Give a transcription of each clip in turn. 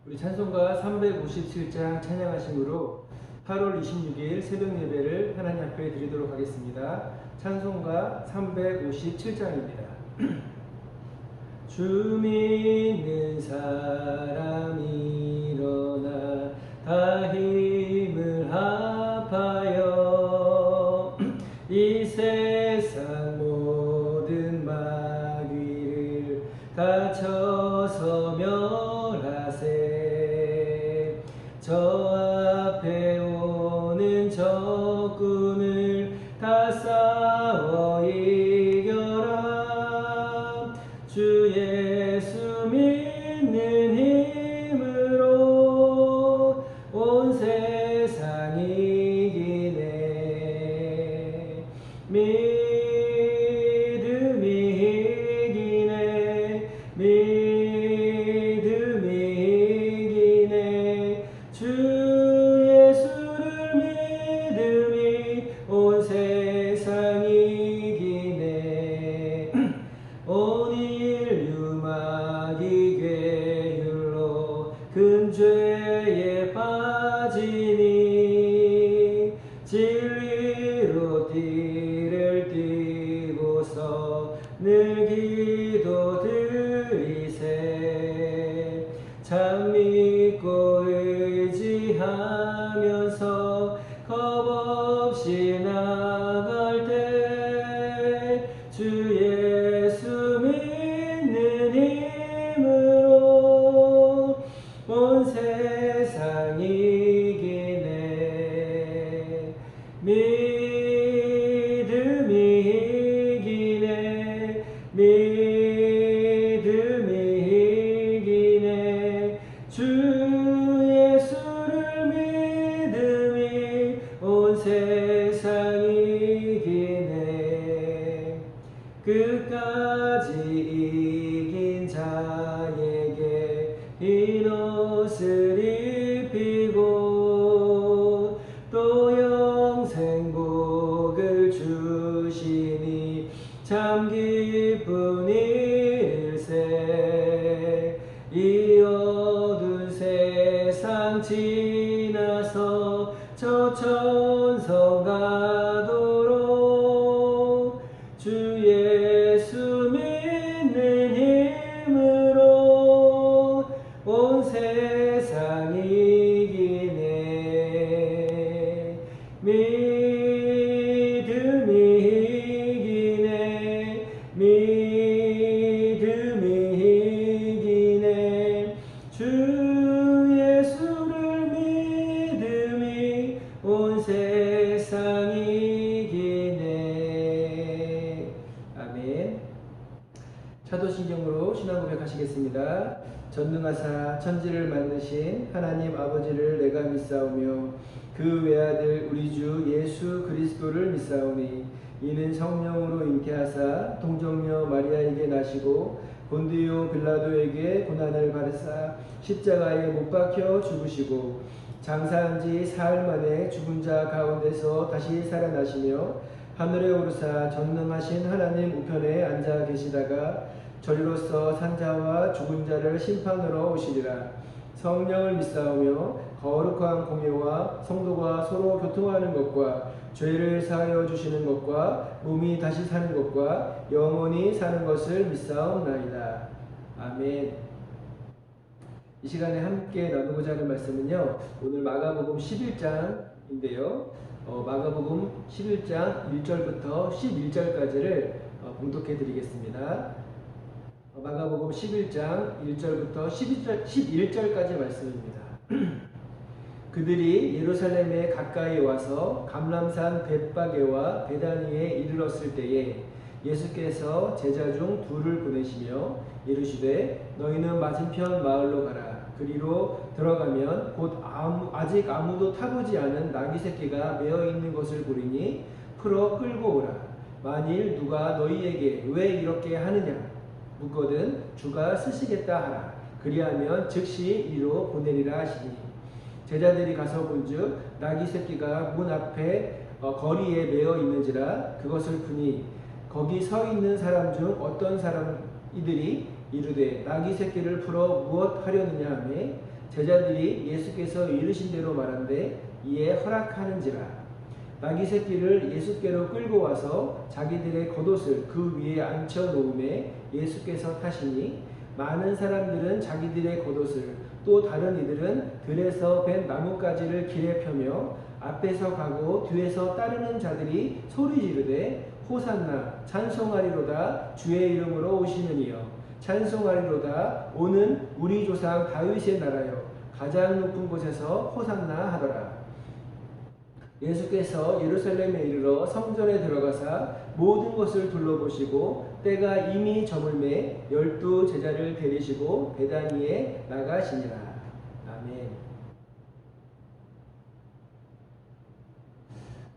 우리 찬송가 357장 찬양하심으로 8월 26일 새벽 예배를 하나님 앞에 드리도록 하겠습니다. 찬송가 357장입니다. 주 믿는 사람 일어나 다 힘을 합하여 이 세상 모든 마귀를 다 쳐서 멸하세. 저 앞에 오는 적군을 다 싸워 이겨라. 주 예수 믿는 힘으로 온 세상 이기네. 믿음이 이기네. 믿음이 이기네. 주 예수를 믿음이 온 세상 이기네. 온 인류 마귀 괴율로 큰 죄에 빠지니 진리로 띠를 띠고서 늘 기도 드리세. 참 믿고 의지하면서 겁없이 나갈 때 주 예수 믿는 힘으로 온 세상 이기네. 믿음이 이기네. 믿음이 이기네. 주 예수를 믿음이 온 세상 이기네. 끝까지 이긴 자에게 흰 옷을 입히고 또 영생 복을 주시니 참 기쁜 일세. 이 어두운 세상 지나서 저 천성 가도록 주 예수 믿는 힘으로 온 세상 이기네. 믿음이 이기네. 믿음이 이기네. 주 예수를 믿음이 온 세상 이기네. 아멘. 차도신경으로 신앙 고백하시겠습니다. 전능하사 천지를 만드신 하나님 아버지를 내가 믿사오며 그 외아들 우리 주 예수 그리스도를 믿사오니 이는 성령으로 잉태하사 동정녀 마리아에게 나시고 본디오 빌라도에게 고난을 받으사 십자가에 못 박혀 죽으시고 장사한 지 사흘 만에 죽은 자 가운데서 다시 살아나시며 하늘에 오르사 전능하신 하나님 우편에 앉아 계시다가 저리로서 산자와 죽은 자를 심판으로 오시리라. 성령을 믿사오며 거룩한 공예와 성도가 서로 교통하는 것과 죄를 사하여 주시는 것과 몸이 다시 사는 것과 영원히 사는 것을 믿사옵나이다. 아멘. 이 시간에 함께 나누고자 하는 말씀은요, 오늘 마가복음 11장인데요 마가복음 11장 1절부터 11절까지를 봉독해 드리겠습니다. 마가복음 11장 1절부터 11절까지 말씀입니다. 그들이 예루살렘에 가까이 와서 감람산 벳바게와 베다니에 이르렀을 때에 예수께서 제자 중 둘을 보내시며 이르시되 너희는 맞은편 마을로 가라. 그리로 들어가면 곧 아직 아무도 타보지 않은 나귀 새끼가 메어 있는 것을 보리니 풀어 끌고 오라. 만일 누가 너희에게 왜 이렇게 하느냐 묻거든 주가 쓰시겠다 하라. 그리하면 즉시 이로 보내리라 하시니 제자들이 가서 본즉 나귀 새끼가 문 앞에 거리에 메어 있는지라. 그것을 보니 거기 서 있는 사람 중 어떤 사람 이들이 이르되 나귀 새끼를 풀어 무엇 하려느냐 하매 제자들이 예수께서 이르신 대로 말한데 이에 허락하는지라. 나귀 새끼를 예수께로 끌고 와서 자기들의 겉옷을 그 위에 앉혀 놓음에 예수께서 타시니 많은 사람들은 자기들의 겉옷을 또 다른 이들은 들에서 벤 나뭇가지를 길에 펴며 앞에서 가고 뒤에서 따르는 자들이 소리 지르되 호산나 찬송하리로다 주의 이름으로 오시는 이여 찬송하리로다 오는 우리 조상 다윗의 나라여 가장 높은 곳에서 호산나 하더라. 예수께서 예루살렘에 이르러 성전에 들어가사 모든 것을 둘러보시고 때가 이미 저물매 12 제자를 데리시고 베다니에 나가시니라. 아멘.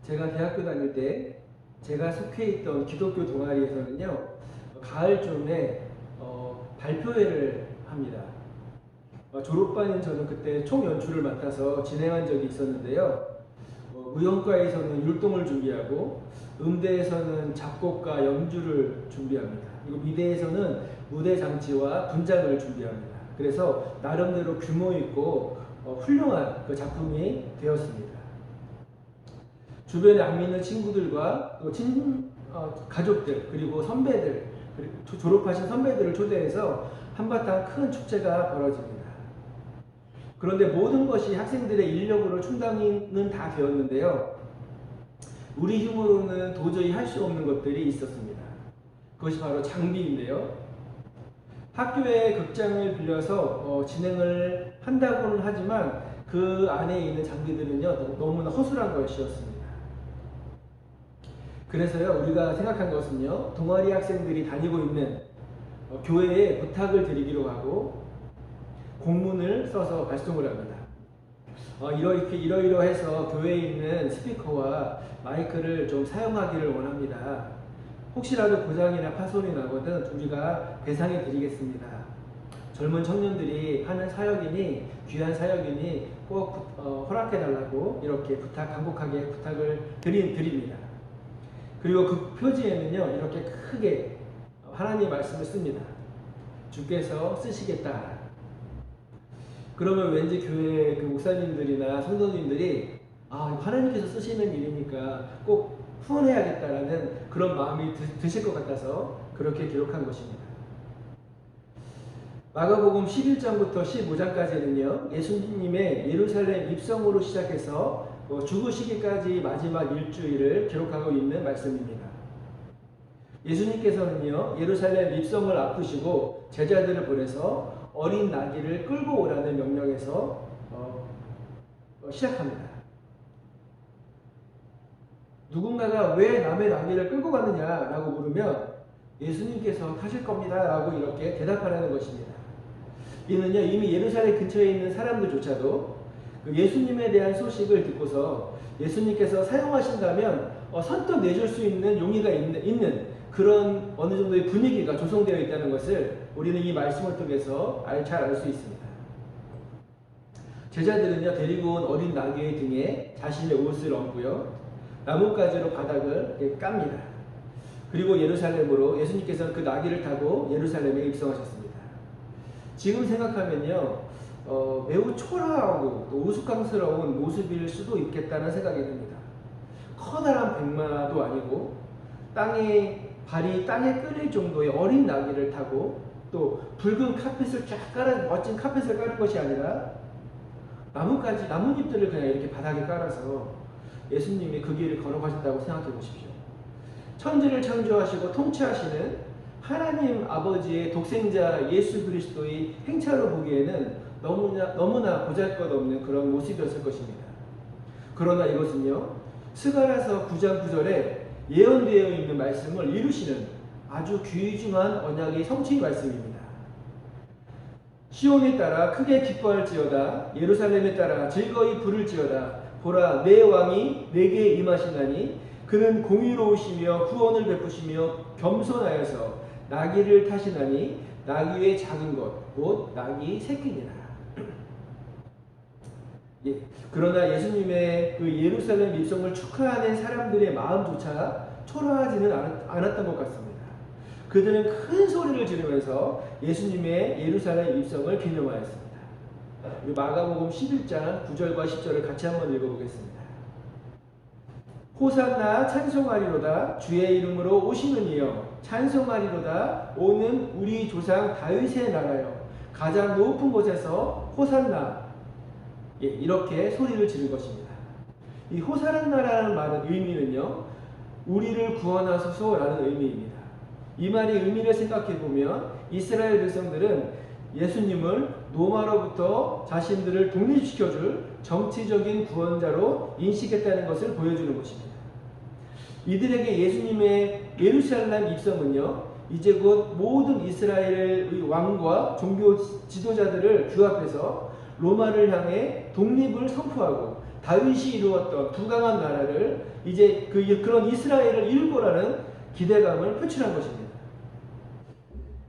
제가 대학교 다닐 때 제가 속해 있던 기독교 동아리에서는요, 가을쯤에 발표회를 합니다. 졸업반인 저는 그때 총연출을 맡아서 진행한 적이 있었는데요. 무용과에서는 율동을 준비하고 음대에서는 작곡과 연주를 준비합니다. 그리고 미대에서는 무대 장치와 분장을 준비합니다. 그래서 나름대로 규모 있고 훌륭한 그 작품이 되었습니다. 주변에 안 믿는 친구들과 또 가족들 그리고 선배들 졸업하신 선배들을 초대해서 한바탕 큰 축제가 벌어집니다. 그런데 모든 것이 학생들의 인력으로 충당은 다 되었는데요. 우리 힘으로는 도저히 할 수 없는 것들이 있었습니다. 그것이 바로 장비인데요. 학교에 극장을 빌려서 진행을 한다고는 하지만 그 안에 있는 장비들은요 너무나 허술한 것이었습니다. 그래서요 우리가 생각한 것은요 동아리 학생들이 다니고 있는 교회에 부탁을 드리기로 하고 공문을 써서 발송을 합니다. 이러이러해서 교회에 있는 스피커와 마이크를 좀 사용하기를 원합니다. 혹시라도 고장이나 파손이 나거든 우리가 배상해 드리겠습니다. 젊은 청년들이 하는 사역이니 귀한 사역이니 꼭 허락해 달라고 이렇게 간곡하게 부탁을 드립니다. 그리고 그 표지에는요 이렇게 크게 하나님의 말씀을 씁니다. 주께서 쓰시겠다. 그러면 왠지 교회 그 목사님들이나 성도님들이 하나님께서 쓰시는 일이니까 꼭 후원해야겠다라는 그런 마음이 드실 것 같아서 그렇게 기록한 것입니다. 마가복음 11장부터 15장까지는요 예수님의 예루살렘 입성으로 시작해서 죽으시기까지 마지막 일주일을 기록하고 있는 말씀입니다. 예수님께서는요 예루살렘 입성을 앞두시고 제자들을 보내서 어린 나귀를 끌고 오라는 명령에서 시작합니다. 누군가가 왜 남의 나귀를 끌고 가느냐라고 물으면 예수님께서 타실 겁니다 라고 이렇게 대답하라는 것입니다. 이는요 이미 예루살렘 근처에 있는 사람들조차도 그 예수님에 대한 소식을 듣고서 예수님께서 사용하신다면 선뜻 내줄 수 있는 용의가 있는 그런 어느 정도의 분위기가 조성되어 있다는 것을 우리는 이 말씀을 통해서 잘 알 수 있습니다. 제자들은요 데리고 온 어린 나귀의 등에 자신의 옷을 얹고요 나뭇가지로 바닥을 깝니다. 그리고 예수님께서는 그 나귀를 타고 예루살렘에 입성하셨습니다. 지금 생각하면요 매우 초라하고 또 우스꽝스러운 모습일 수도 있겠다는 생각이 듭니다. 커다란 백마도 아니고 발이 땅에 끌릴 정도의 어린 나귀를 타고 또 붉은 카펫을 쫙 멋진 카펫을 깔은 것이 아니라 나뭇잎들을 그냥 이렇게 바닥에 깔아서 예수님이 그 길을 걸어가셨다고 생각해 보십시오. 천지를 창조하시고 통치하시는 하나님 아버지의 독생자 예수 그리스도의 행차로 보기에는 너무나 보잘것없는 그런 모습이었을 것입니다. 그러나 이것은요 스가랴서 9장 9절에 예언되어 있는 말씀을 이루시는 아주 귀중한 언약의 성취 말씀입니다. 시온에 따라 크게 기뻐할지어다 예루살렘에 따라 즐거이 부를지어다 보라 내 왕이 내게 임하시나니 그는 공의로우시며 구원을 베푸시며 겸손하여서 나귀를 타시나니 나귀의 작은 것 곧 나귀 새끼니라. 그러나 예수님의 그 예루살렘 입성을 축하하는 사람들의 마음조차 초라하지는 않았던 것 같습니다. 그들은 큰 소리를 지르면서 예수님의 예루살렘 입성을 기념하였습니다. 우리 마가복음 11장 9절과 10절을 같이 한번 읽어보겠습니다. 호산나 찬송하리로다 주의 이름으로 오시는 이여 찬송하리로다 오는 우리 조상 다윗의 나라여 가장 높은 곳에서 호산나 이렇게 소리를 지를 것입니다. 이 호산나라는 말은 의미는요 우리를 구원하소서라는 의미입니다. 이 말의 의미를 생각해 보면 이스라엘 백성들은 예수님을 로마로부터 자신들을 독립시켜줄 정치적인 구원자로 인식했다는 것을 보여주는 것입니다. 이들에게 예수님의 예루살렘 입성은요 이제 곧 모든 이스라엘의 왕과 종교 지도자들을 규합해서 로마를 향해 독립을 선포하고 다윗이 이루었던 부강한 나라를 이제 그런 이스라엘을 이룰 거라는 기대감을 표출한 것입니다.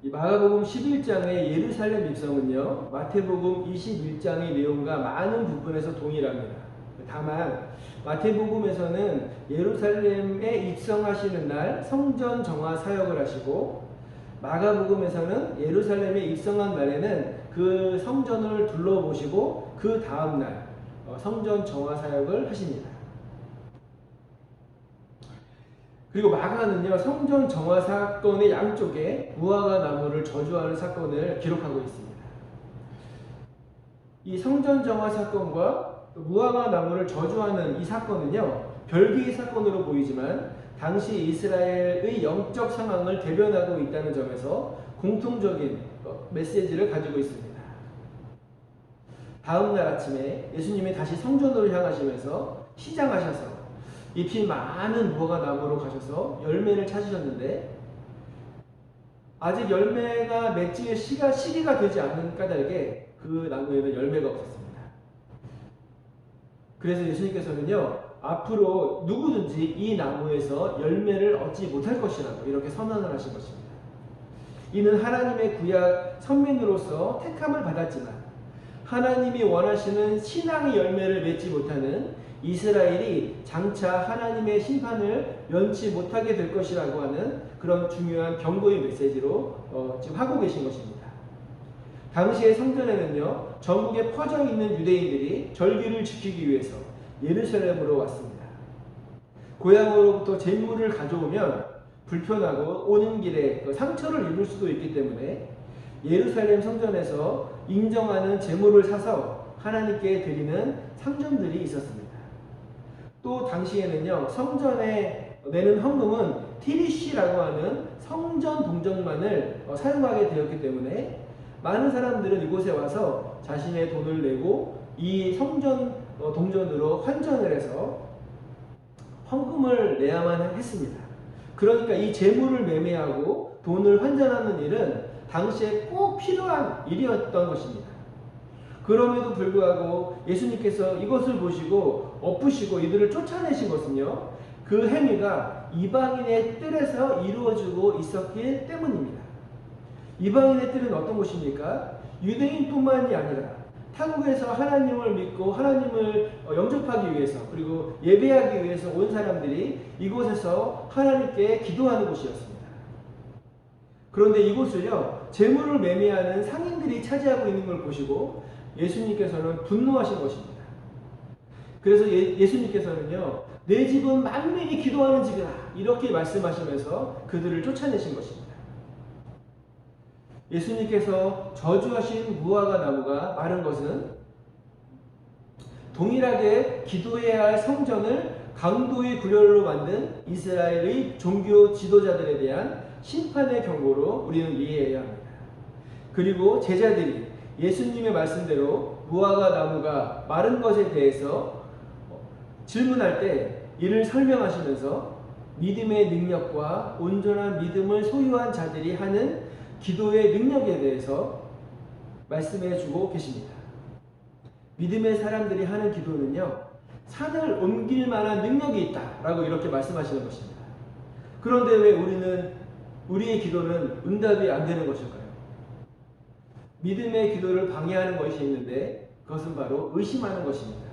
이 마가복음 11장의 예루살렘 입성은요 마태복음 21장의 내용과 많은 부분에서 동일합니다. 다만 마태복음에서는 예루살렘에 입성하시는 날 성전 정화 사역을 하시고 마가복음에서는 예루살렘에 입성한 날에는 그 성전을 둘러보시고 그 다음날 성전 정화 사역을 하십니다. 그리고 마가는요 성전 정화 사건의 양쪽에 무화과 나무를 저주하는 사건을 기록하고 있습니다. 이 성전 정화 사건과 무화과 나무를 저주하는 이 사건은요 별개의 사건으로 보이지만 당시 이스라엘의 영적 상황을 대변하고 있다는 점에서 공통적인 메시지를 가지고 있습니다. 다음날 아침에 예수님이 다시 성전으로 향하시면서 시장하셔서 잎이 많은 무화과 나무로 가셔서 열매를 찾으셨는데 아직 열매가 맺을 시기가 되지 않은 까닭에 그 나무에는 열매가 없었습니다. 그래서 예수님께서는요 앞으로 누구든지 이 나무에서 열매를 얻지 못할 것이라고 이렇게 선언을 하신 것입니다. 이는 하나님의 구약 선민으로서 택함을 받았지만 하나님이 원하시는 신앙의 열매를 맺지 못하는 이스라엘이 장차 하나님의 심판을 면치 못하게 될 것이라고 하는 그런 중요한 경고의 메시지로 지금 하고 계신 것입니다. 당시의 성전에는요 전국에 퍼져 있는 유대인들이 절기를 지키기 위해서 예루살렘으로 왔습니다. 고향으로부터 재물을 가져오면 불편하고 오는 길에 상처를 입을 수도 있기 때문에 예루살렘 성전에서 인정하는 재물을 사서 하나님께 드리는 상점들이 있었습니다. 또 당시에는요 성전에 내는 헌금은 티리시라고 하는 성전 동정만을 사용하게 되었기 때문에 많은 사람들은 이곳에 와서 자신의 돈을 내고 이 성전 동전으로 환전을 해서 헌금을 내야만 했습니다. 그러니까 이 재물을 매매하고 돈을 환전하는 일은 당시에 꼭 필요한 일이었던 것입니다. 그럼에도 불구하고 예수님께서 이것을 보시고 엎으시고 이들을 쫓아내신 것은요 그 행위가 이방인의 뜰에서 이루어지고 있었기 때문입니다. 이방인의 뜰은 어떤 곳입니까? 유대인뿐만이 아니라 타국에서 하나님을 믿고 하나님을 영접하기 위해서 그리고 예배하기 위해서 온 사람들이 이곳에서 하나님께 기도하는 곳이었습니다. 그런데 이곳을요 재물을 매매하는 상인들이 차지하고 있는 걸 보시고 예수님께서는 분노하신 것입니다. 그래서 예수님께서는요 내 집은 만민이 기도하는 집이다 이렇게 말씀하시면서 그들을 쫓아내신 것입니다. 예수님께서 저주하신 무화과 나무가 마른 것은 동일하게 기도해야 할 성전을 강도의 굴열로 만든 이스라엘의 종교 지도자들에 대한 심판의 경고로 우리는 이해해야 합니다. 그리고 제자들이 예수님의 말씀대로 무화과 나무가 마른 것에 대해서 질문할 때 이를 설명하시면서 믿음의 능력과 온전한 믿음을 소유한 자들이 하는 기도의 능력에 대해서 말씀해 주고 계십니다. 믿음의 사람들이 하는 기도는요 산을 옮길 만한 능력이 있다라고 이렇게 말씀하시는 것입니다. 그런데 왜 우리의 기도는 응답이 안 되는 것일까요? 믿음의 기도를 방해하는 것이 있는데 그것은 바로 의심하는 것입니다.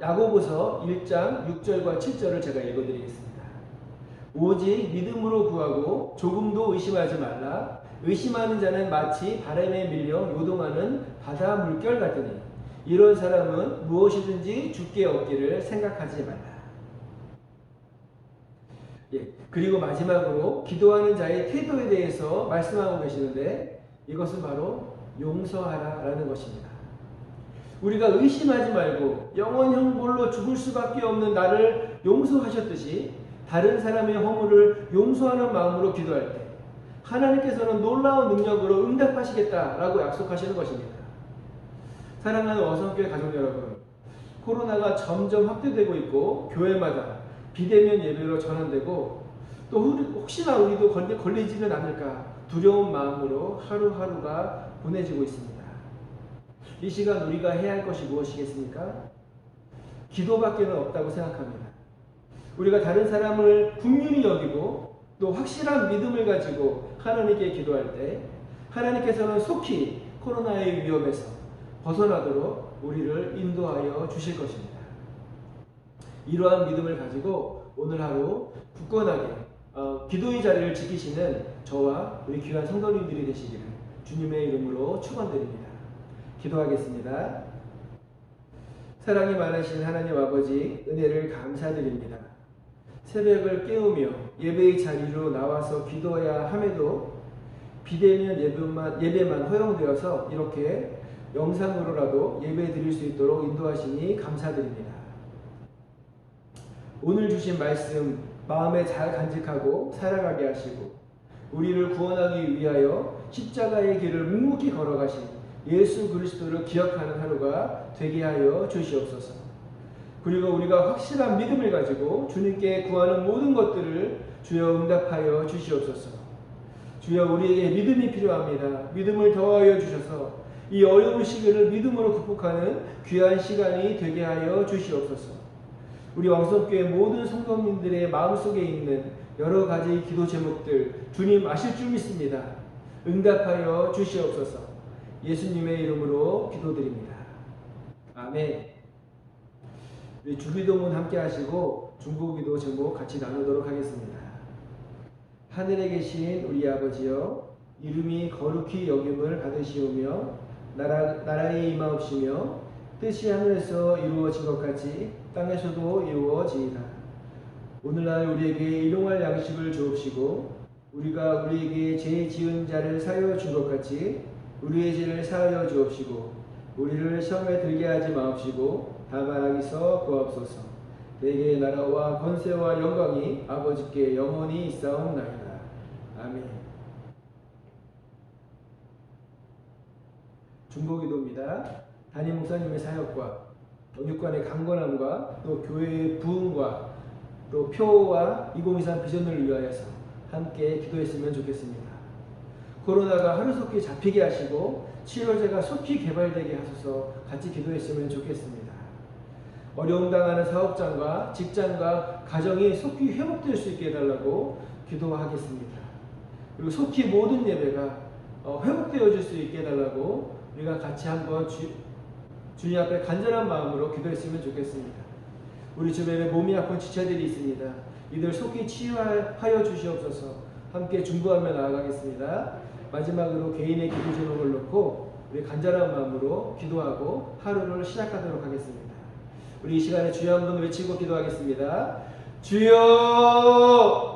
야고보서 1장 6절과 7절을 제가 읽어드리겠습니다. 오직 믿음으로 구하고 조금도 의심하지 말라. 의심하는 자는 마치 바람에 밀려 요동하는 바다 물결 같으니 이런 사람은 무엇이든지 죽게 얻기를 생각하지 말라. 그리고 마지막으로 기도하는 자의 태도에 대해서 말씀하고 계시는데 이것은 바로 용서하라라는 것입니다. 우리가 의심하지 말고 영원 형벌로 죽을 수밖에 없는 나를 용서하셨듯이 다른 사람의 허물을 용서하는 마음으로 기도할 때 하나님께서는 놀라운 능력으로 응답하시겠다라고 약속하시는 것입니다. 사랑하는 어성교회 가족 여러분, 코로나가 점점 확대되고 있고 교회마다 비대면 예배로 전환되고 또 혹시나 우리도 걸리지는 않을까 두려운 마음으로 하루하루가 보내지고 있습니다. 이 시간 우리가 해야 할 것이 무엇이겠습니까? 기도밖에는 없다고 생각합니다. 우리가 다른 사람을 긍휼히 여기고 또 확실한 믿음을 가지고 하나님께 기도할 때 하나님께서는 속히 코로나의 위험에서 벗어나도록 우리를 인도하여 주실 것입니다. 이러한 믿음을 가지고 오늘 하루 굳건하게 기도의 자리를 지키시는 저와 우리 귀한 성도님들이 되시기를 주님의 이름으로 축원드립니다. 기도하겠습니다. 사랑이 많으신 하나님 아버지, 은혜를 감사드립니다. 새벽을 깨우며 예배의 자리로 나와서 기도해야 함에도 비대면 예배만 허용되어서 이렇게 영상으로라도 예배 드릴 수 있도록 인도하시니 감사드립니다. 오늘 주신 말씀 마음에 잘 간직하고 살아가게 하시고 우리를 구원하기 위하여 십자가의 길을 묵묵히 걸어가신 예수 그리스도를 기억하는 하루가 되게 하여 주시옵소서. 그리고 우리가 확실한 믿음을 가지고 주님께 구하는 모든 것들을 주여 응답하여 주시옵소서. 주여 우리에게 믿음이 필요합니다. 믿음을 더하여 주셔서 이 어려운 시기를 믿음으로 극복하는 귀한 시간이 되게 하여 주시옵소서. 우리 왕성교회 모든 성도님들의 마음속에 있는 여러 가지 기도 제목들 주님 아실 줄 믿습니다. 응답하여 주시옵소서. 예수님의 이름으로 기도드립니다. 아멘. 우리 주기도문 함께 하시고 중보기도 제목 같이 나누도록 하겠습니다. 하늘에 계신 우리 아버지여, 이름이 거룩히 여김을 받으시오며 나라에 임하옵시며 뜻이 하늘에서 이루어진 것 같이 땅에서도 이루어지이다. 오늘날 우리에게 일용할 양식을 주옵시고 우리가 우리에게 죄 지은 자를 사하여 준 것 같이 우리의 죄를 사하여 주옵시고 우리를 시험에 들게 하지 마옵시고 다만 악에서 구하옵소서. 내게 나라와 권세와 영광이 아버지께 영원히 있사옵나이다. 아멘. 중보기도입니다. 담임 목사님의 사역과 육관의 강건함과 또 교회의 부흥과 또 표와 2023 비전을 위하여서 함께 기도했으면 좋겠습니다. 코로나가 하루속히 잡히게 하시고 치료제가 속히 개발되게 하소서 같이 기도했으면 좋겠습니다. 어려움 당하는 사업장과 직장과 가정이 속히 회복될 수 있게 해달라고 기도하겠습니다. 그리고 속히 모든 예배가 회복되어질 수 있게 해달라고 우리가 같이 한번 주님 앞에 간절한 마음으로 기도했으면 좋겠습니다. 우리 주변에 몸이 아픈 지체들이 있습니다. 이들 속히 치유하여 주시옵소서. 함께 중보하며 나아가겠습니다. 마지막으로 개인의 기도 제목을 놓고 우리 간절한 마음으로 기도하고 하루를 시작하도록 하겠습니다. 우리 이 시간에 주여 한번 외치고 기도하겠습니다. 주여!